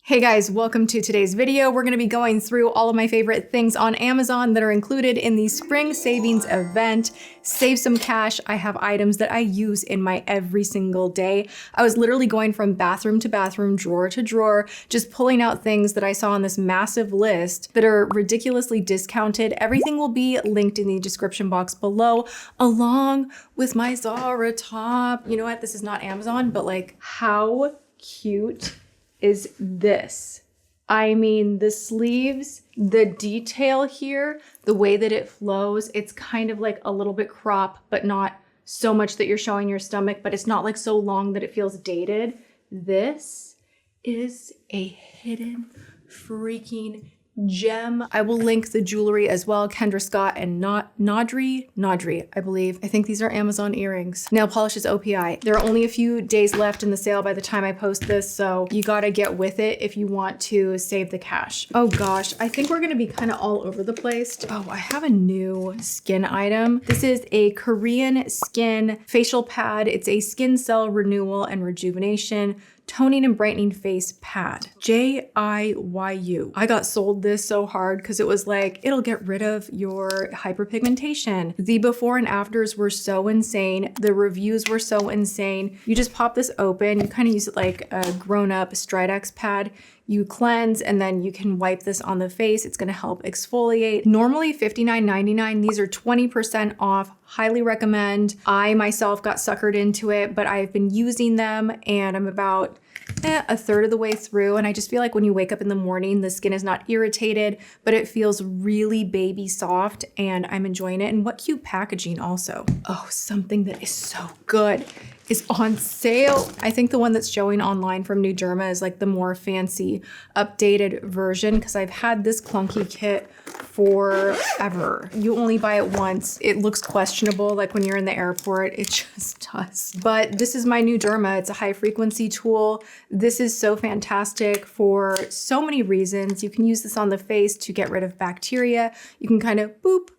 Hey guys, welcome to today's video. We're going to be going through all of my favorite things on Amazon that are included in the spring savings event. Save some cash. I have items that I use in my every single day. I was literally going from bathroom to bathroom, drawer to drawer, just pulling out things that I saw on this massive list that are ridiculously discounted. Everything will be linked in the description box below, along with my ZARA top. You know what? This is not Amazon, but like, how cute is this? I mean, the sleeves, the detail here, the way that it flows, it's kind of like a little bit crop, but not so much that you're showing your stomach, but it's not like so long that it feels dated. This is a hidden freaking gem. I will link the jewelry as well. Kendra Scott and Nadri, I believe. I think these are Amazon earrings. Nail polishes OPI. There are only a few days left in the sale by the time I post this, so you gotta get with it if you want to save the cash. Oh gosh, I think we're gonna be kind of all over the place. Oh, I have a new skin item. This is a Korean skin facial pad. It's a skin cell renewal and rejuvenation toning and brightening face pad. JIYU. I got sold this so hard because it was like, it'll get rid of your hyperpigmentation. The before and afters were so insane. The reviews were so insane. You just pop this open. You kind of use it like a grown-up Stridex pad. You cleanse and then you can wipe this on the face. It's gonna help exfoliate. Normally $59.99. These are 20% off. Highly recommend. I myself got suckered into it, but I've been using them and I'm about a third of the way through. And I just feel like when you wake up in the morning, the skin is not irritated, but it feels really baby soft and I'm enjoying it. And what cute packaging also. Oh, something that is so good is on sale. I think the one that's showing online from Derma is like the more fancy updated version because I've had this clunky kit forever. You only buy it once. It looks questionable, like when you're in the airport, it just does. But this is my new Derma. It's a high frequency tool. This is so fantastic for so many reasons. You can use this on the face to get rid of bacteria. You can kind of boop,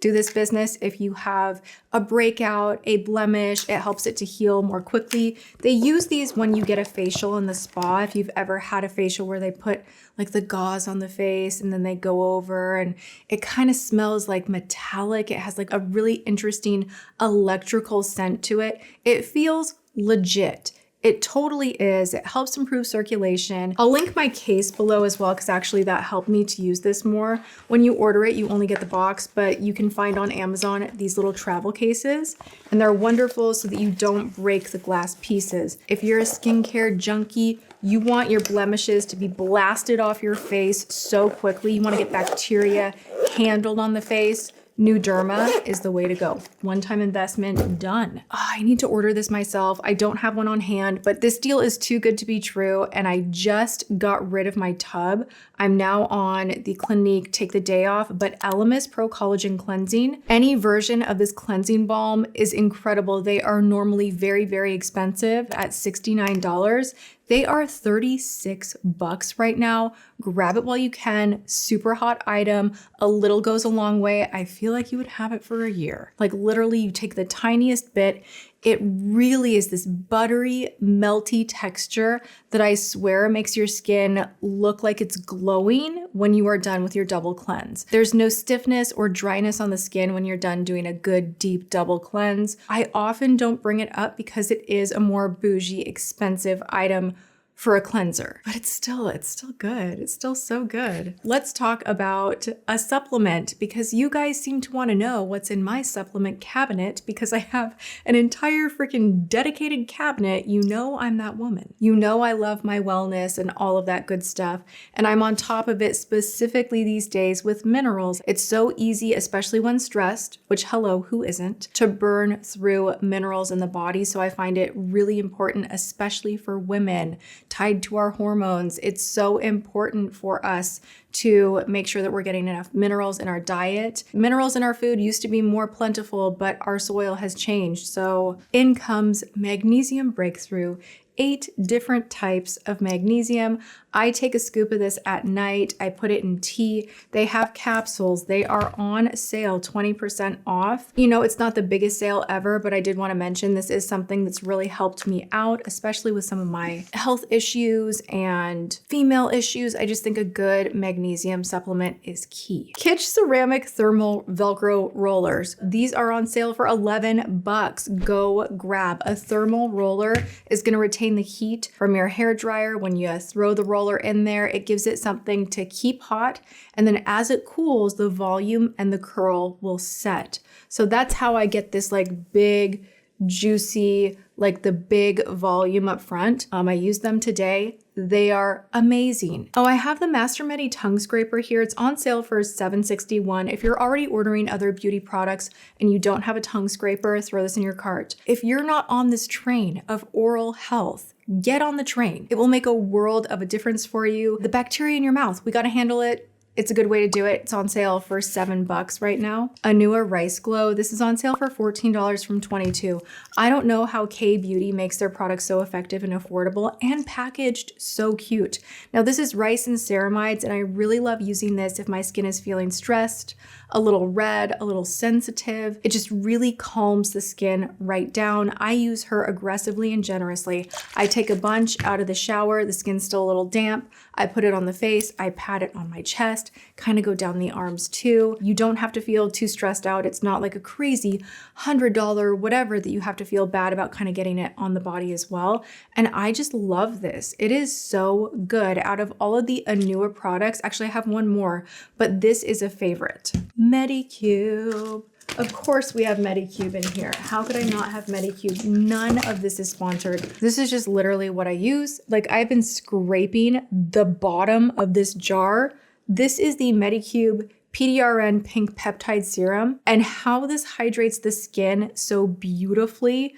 do this business. If you have a breakout, a blemish, it helps it to heal more quickly. They use these when you get a facial in the spa. If you've ever had a facial where they put like the gauze on the face and then they go over and it kind of smells like metallic. It has like a really interesting electrical scent to it. It feels legit. It totally is. It helps improve circulation. I'll link my case below as well because actually that helped me to use this more. When you order it, you only get the box, but you can find on Amazon these little travel cases and they're wonderful so that you don't break the glass pieces. If you're a skincare junkie, you want your blemishes to be blasted off your face so quickly. You want to get bacteria handled on the face. New Derma is the way to go. One-time investment, done. Oh, I need to order this myself. I don't have one on hand, but this deal is too good to be true. And I just got rid of my tub. I'm now on the Clinique Take the Day Off, but Elemis Pro-Collagen Cleansing. Any version of this cleansing balm is incredible. They are normally very, very expensive at $69. They are $36 right now. Grab it while you can. Super hot item. A little goes a long way. I feel like you would have it for a year. Like literally you take the tiniest bit. It really is this buttery, melty texture that I swear makes your skin look like it's glowing when you are done with your double cleanse. There's no stiffness or dryness on the skin when you're done doing a good deep double cleanse. I often don't bring it up because it is a more bougie, expensive item for a cleanser, but it's still good. It's still so good. Let's talk about a supplement because you guys seem to want to know what's in my supplement cabinet because I have an entire freaking dedicated cabinet. You know I'm that woman. You know I love my wellness and all of that good stuff. And I'm on top of it specifically these days with minerals. It's so easy, especially when stressed, which hello, who isn't, to burn through minerals in the body. So I find it really important, especially for women, tied to our hormones. It's so important for us to make sure that we're getting enough minerals in our diet. Minerals in our food used to be more plentiful, but our soil has changed. So in comes Magnesium Breakthrough. 8 different types of magnesium. I take a scoop of this at night. I put it in tea. They have capsules. They are on sale, 20% off. You know, it's not the biggest sale ever, but I did want to mention this is something that's really helped me out, especially with some of my health issues and female issues. I just think a good magnesium supplement is key. Kitsch Ceramic Thermal Velcro Rollers. These are on sale for 11 bucks. Go grab. A thermal roller is going to retain the heat from your hair dryer. When you throw the roller in there, it gives it something to keep hot, and then as it cools, the volume and the curl will set. So that's how I get this like big, juicy, like the big volume up front. I used them today. They are amazing. Oh, I have the Master Medi tongue scraper here. It's on sale for $7.61. If you're already ordering other beauty products and you don't have a tongue scraper, throw this in your cart. If you're not on this train of oral health, get on the train. It will make a world of a difference for you. The bacteria in your mouth, we got to handle it. It's a good way to do it. It's on sale for $7 right now. Anua Rice Glow. This is on sale for $14 from $22. I don't know how K-Beauty makes their products so effective and affordable and packaged so cute. Now this is rice and ceramides, and I really love using this if my skin is feeling stressed, a little red, a little sensitive. It just really calms the skin right down. I use her aggressively and generously. I take a bunch out of the shower. The skin's still a little damp. I put it on the face. I pat it on my chest, kind of go down the arms too. You don't have to feel too stressed out. It's not like a crazy $100 whatever that you have to feel bad about kind of getting it on the body as well. And I just love this. It is so good. Out of all of the Anua products, actually I have one more, but this is a favorite. Medicube. Of course we have Medicube in here. How could I not have Medicube? None of this is sponsored. This is just literally what I use. Like I've been scraping the bottom of this jar. This is the Medicube PDRN Pink Peptide Serum, and how this hydrates the skin so beautifully,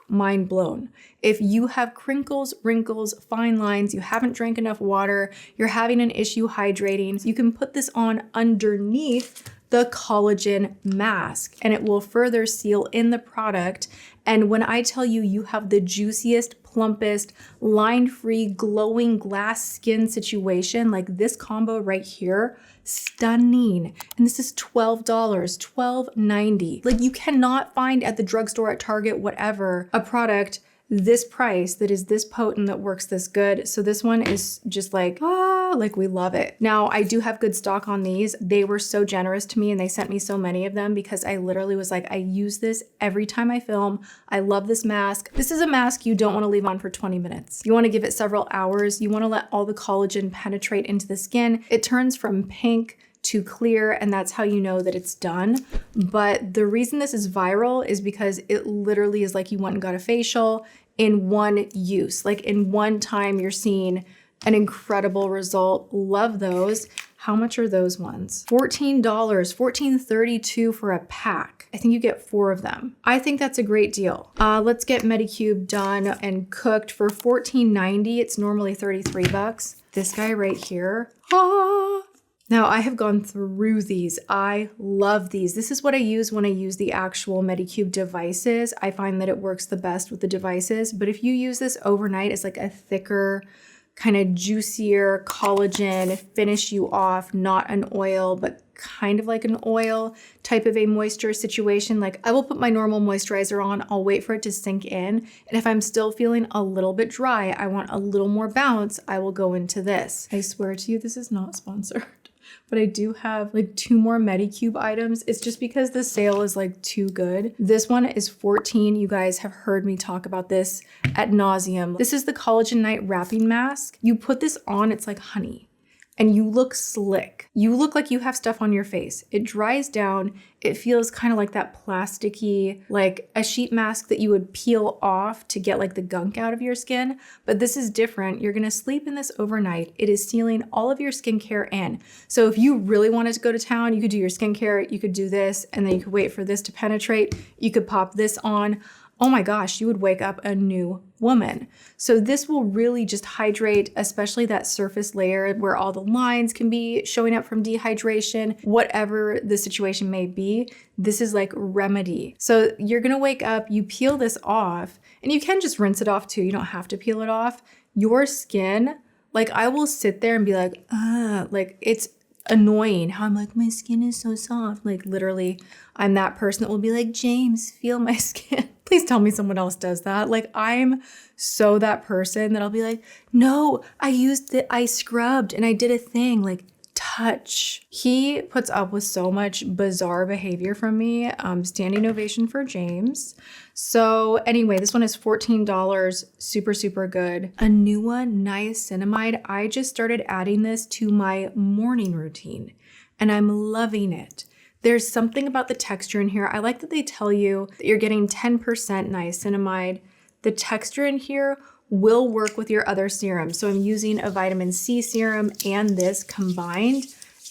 mind blown. If you have crinkles, wrinkles, fine lines, you haven't drank enough water, you're having an issue hydrating, you can put this on underneath the collagen mask and it will further seal in the product. And when I tell you, you have the juiciest, plumpest, line-free, glowing glass skin situation, like this combo right here, stunning. And this is $12, $12.90. Like you cannot find at the drugstore, at Target, whatever, a product this price that is this potent, that works this good. So this one is just like we love it. Now I do have good stock on these. They were so generous to me and they sent me so many of them because I literally was like, I use this every time I film. I love this mask. This is a mask you don't want to leave on for 20 minutes. You want to give it several hours. You want to let all the collagen penetrate into the skin. It turns from pink to clear, and that's how you know that it's done. But the reason this is viral is because it literally is like you went and got a facial in one use. Like in one time you're seeing an incredible result. Love those. How much are those ones? $14, $14.32 for a pack. I think you get 4 of them. I think that's a great deal. Let's get Medicube done and cooked for $14.90. It's normally 33 bucks. This guy right here. Now I have gone through these. I love these. This is what I use when I use the actual Medicube devices. I find that it works the best with the devices, but if you use this overnight, it's like a thicker, kind of juicier collagen, finish you off, not an oil, but kind of like an oil type of a moisture situation. Like I will put my normal moisturizer on, I'll wait for it to sink in. And if I'm still feeling a little bit dry, I want a little more bounce, I will go into this. I swear to you, this is not sponsored. But I do have like 2 more Medicube items. It's just because the sale is like too good. This one is $14. You guys have heard me talk about this ad nauseum. This is the Collagen Night Wrapping Mask. You put this on, it's like honey. And you look slick. You look like you have stuff on your face. It dries down. It feels kind of like that plasticky, like a sheet mask that you would peel off to get like the gunk out of your skin. But this is different. You're gonna sleep in this overnight. It is sealing all of your skincare in. So if you really wanted to go to town, you could do your skincare, you could do this, and then you could wait for this to penetrate. You could pop this on. Oh my gosh, you would wake up a new woman. So this will really just hydrate, especially that surface layer where all the lines can be showing up from dehydration, whatever the situation may be. This is like remedy. So you're gonna wake up, you peel this off, and you can just rinse it off too. You don't have to peel it off. Your skin, like I will sit there and be like, like it's annoying how I'm like, my skin is so soft. Like literally, I'm that person that will be like, James, feel my skin. Please tell me someone else does that. Like I'm so that person that I'll be like, no, I scrubbed and I did a thing, like touch. He puts up with so much bizarre behavior from me. Standing ovation for James. So anyway, this one is $14, super, super good. Anua Niacinamide. I just started adding this to my morning routine and I'm loving it. There's something about the texture in here. I like that they tell you that you're getting 10% niacinamide. The texture in here will work with your other serums. So I'm using a vitamin C serum and this combined,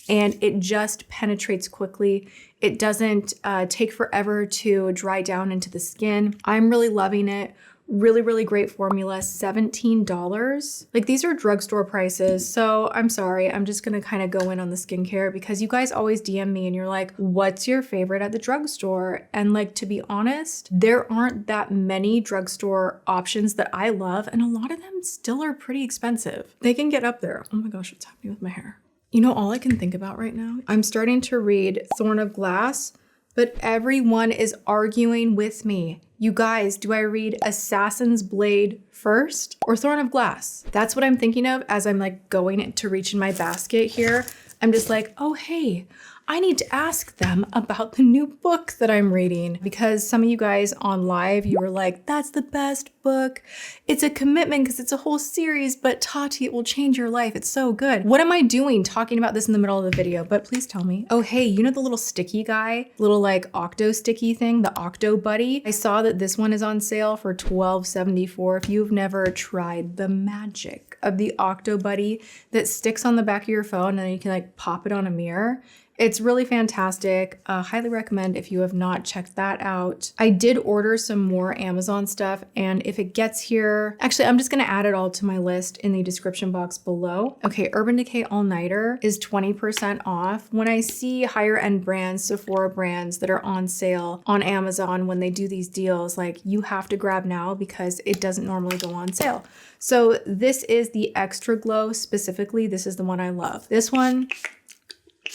and it just penetrates quickly. It doesn't take forever to dry down into the skin. I'm really loving it. Really, really great formula, $17. Like these are drugstore prices. So I'm sorry, I'm just gonna kind of go in on the skincare because you guys always DM me and you're like, what's your favorite at the drugstore? And like, to be honest, there aren't that many drugstore options that I love. And a lot of them still are pretty expensive. They can get up there. Oh my gosh, what's happening with my hair? You know, all I can think about right now, I'm starting to read Thorn of Glass, but everyone is arguing with me. You guys, do I read Assassin's Blade first or Thorn of Glass? That's what I'm thinking of as I'm like going to reach in my basket here. I'm just like, oh, hey, I need to ask them about the new book that I'm reading, because some of you guys on live, you were like, that's the best book. It's a commitment because it's a whole series, but Tati, it will change your life. It's so good. What am I doing talking about this in the middle of the video? But please tell me. Oh, hey, you know the little sticky guy, little like Octo sticky thing, the Octo Buddy? I saw that this one is on sale for $12.74. If you've never tried the magic of the Octo Buddy that sticks on the back of your phone and then you can like pop it on a mirror, it's really fantastic. Highly recommend if you have not checked that out. I did order some more Amazon stuff, and if it gets here, actually, I'm just gonna add it all to my list in the description box below. Okay, Urban Decay All Nighter is 20% off. When I see higher end brands, Sephora brands that are on sale on Amazon, when they do these deals, like you have to grab now because it doesn't normally go on sale. So this is the Extra Glow specifically. This is the one I love. This one,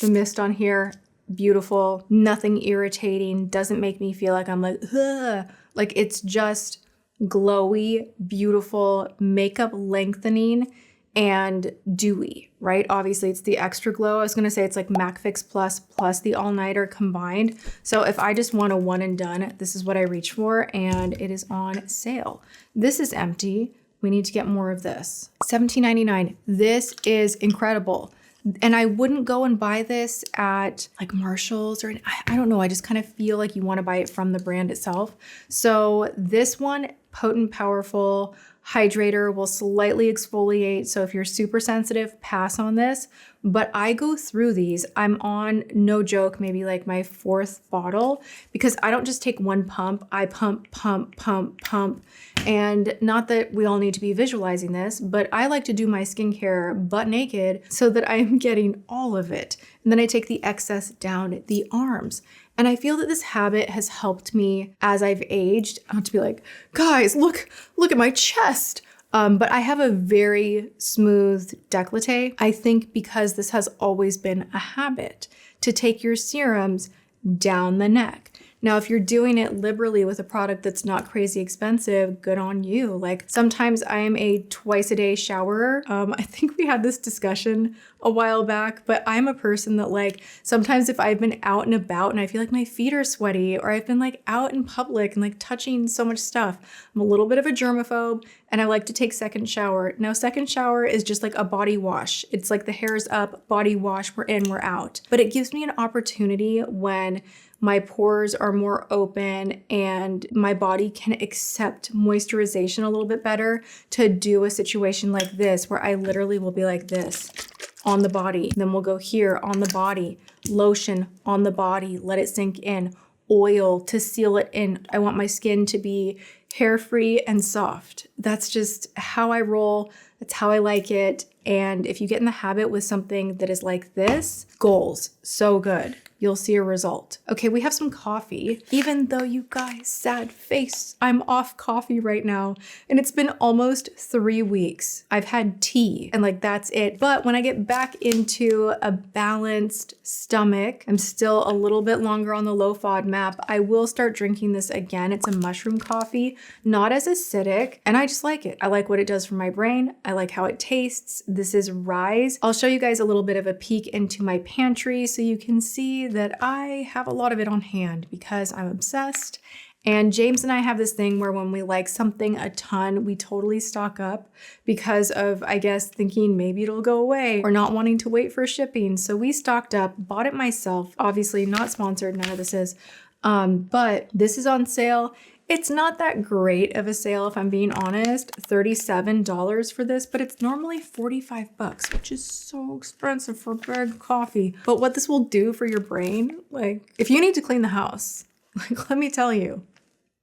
the mist on here, beautiful, nothing irritating, doesn't make me feel like I'm like, ugh. Like it's just glowy, beautiful, makeup lengthening, and dewy, right? Obviously it's the Extra Glow. I was gonna say it's like MAC Fix Plus plus the All Nighter combined. So if I just want a one and done, this is what I reach for, and it is on sale. This is empty. We need to get more of this. $17.99. This is incredible. And I wouldn't go and buy this at like Marshall's or I don't know. I just kind of feel like you want to buy it from the brand itself. So this one, potent, powerful hydrator, will slightly exfoliate. So if you're super sensitive, pass on this. But I go through these. I'm on, no joke, maybe like my 4th bottle, because I don't just take one pump. I pump, pump, pump, pump. And not that we all need to be visualizing this, but I like to do my skincare butt naked so that I'm getting all of it. And then I take the excess down the arms. And I feel that this habit has helped me as I've aged. Not to be like, guys, look at my chest. But I have a very smooth décolleté. I think because this has always been a habit to take your serums down the neck. Now, if you're doing it liberally with a product that's not crazy expensive, good on you. Like sometimes I am a twice a day showerer. I think we had this discussion a while back, but I'm a person that like, sometimes if I've been out and about and I feel like my feet are sweaty, or I've been like out in public and like touching so much stuff, I'm a little bit of a germaphobe and I like to take second shower. Now, second shower is just like a body wash. It's like the hair's up, body wash, we're in, we're out. But it gives me an opportunity when my pores are more open and my body can accept moisturization a little bit better to do a situation like this, where I literally will be like this on the body. Then we'll go here on the body, lotion on the body, let it sink in, oil to seal it in. I want my skin to be hair-free and soft. That's just how I roll. That's how I like it. And if you get in the habit with something that is like this, goals, so good. You'll see a result. Okay, we have some coffee. Even though you guys, sad face, I'm off coffee right now. And it's been almost 3 weeks. I've had tea and like that's it. But when I get back into a balanced stomach, I'm still a little bit longer on the low FODMAP. I will start drinking this again. It's a mushroom coffee, not as acidic. And I just like it. I like what it does for my brain. I like how it tastes. This is Rise. I'll show you guys a little bit of a peek into my pantry so you can see that I have a lot of it on hand because I'm obsessed. And James and I have this thing where when we like something a ton, we totally stock up because of, I guess, thinking maybe it'll go away or not wanting to wait for shipping. So we stocked up, bought it myself, obviously not sponsored, none of this is, but this is on sale. It's not that great of a sale, if I'm being honest, $37 for this, but it's normally 45 bucks, which is so expensive for a bag of coffee. But what this will do for your brain, like if you need to clean the house, like let me tell you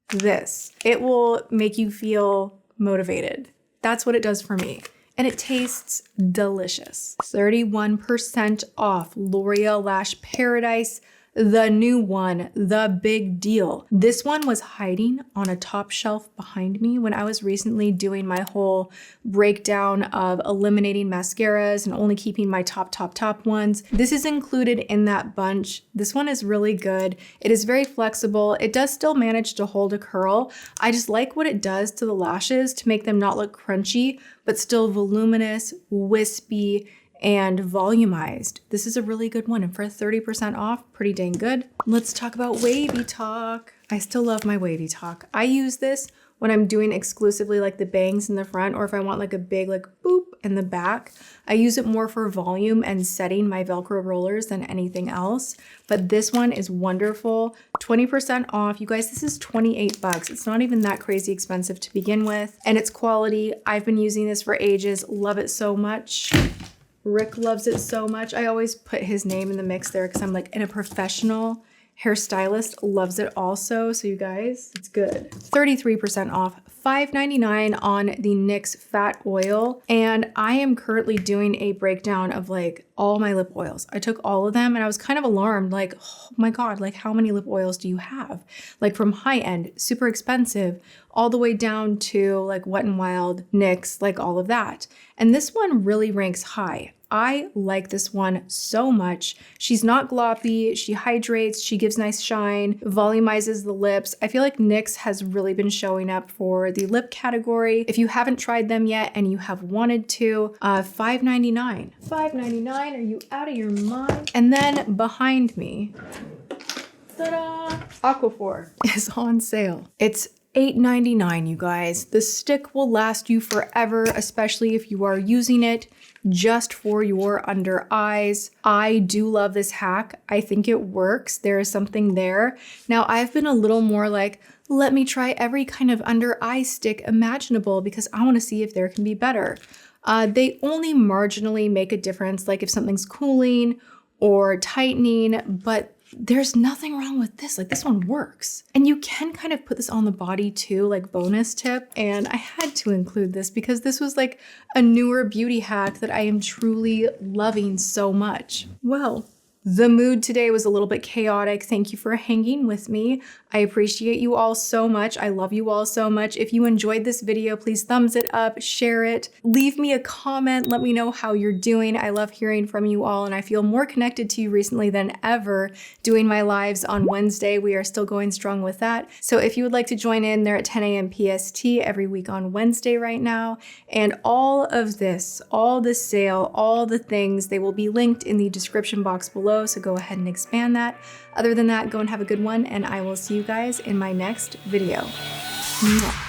this, it will make you feel motivated. That's what it does for me. And it tastes delicious. 31% off L'Oreal Lash Paradise. The new one, the big deal. This one was hiding on a top shelf behind me when I was recently doing my whole breakdown of eliminating mascaras and only keeping my top ones. This is included in that bunch. This one is really good. It is very flexible. It does still manage to hold a curl. I just like what it does to the lashes to make them not look crunchy, but still voluminous, wispy, and volumized. This is a really good one, and for 30% off, pretty dang good. Let's talk about Wavy Talk. I still love my Wavy Talk. I use this when I'm doing exclusively like the bangs in the front, or if I want like a big like boop in the back. I use it more for volume and setting my Velcro rollers than anything else. But this one is wonderful. 20% off. You guys, this is 28 bucks. It's not even that crazy expensive to begin with. And it's quality. I've been using this for ages. Love it so much. Rick loves it so much. I always put his name in the mix there because I'm like, and a professional hairstylist loves it also. So you guys, it's good. 33% off, $5.99 on the NYX Fat Oil. And I am currently doing a breakdown of like all my lip oils. I took all of them and I was kind of alarmed, like, oh my God, like how many lip oils do you have? Like from high end, super expensive, all the way down to like Wet n Wild, NYX, like all of that. And this one really ranks high. I like this one so much. She's not gloppy, she hydrates, she gives nice shine, volumizes the lips. I feel like NYX has really been showing up for the lip category. If you haven't tried them yet and you have wanted to, $5.99. $5.99, are you out of your mind? And then behind me, ta-da! Aquaphor is on sale. It's $8.99, you guys. The stick will last you forever, especially if you are using it just for your under eyes. I do love this hack. I think it works. There is something there. Now, I've been a little more like, let me try every kind of under eye stick imaginable because I want to see if there can be better. They only marginally make a difference, like if something's cooling or tightening, but there's nothing wrong with this. Like this one works. And you can kind of put this on the body too, like bonus tip. And I had to include this because this was like a newer beauty hack that I am truly loving so much. Well, the mood today was a little bit chaotic. Thank you for hanging with me. I appreciate you all so much. I love you all so much. If you enjoyed this video, please thumbs it up, share it, leave me a comment, let me know how you're doing. I love hearing from you all and I feel more connected to you recently than ever doing my lives on Wednesday. We are still going strong with that. So if you would like to join in, they're at 10 a.m. PST every week on Wednesday right now. And all of this, all the sale, all the things, they will be linked in the description box below. So go ahead and expand that. Other than that, go and have a good one, and I will see you guys in my next video. Mwah.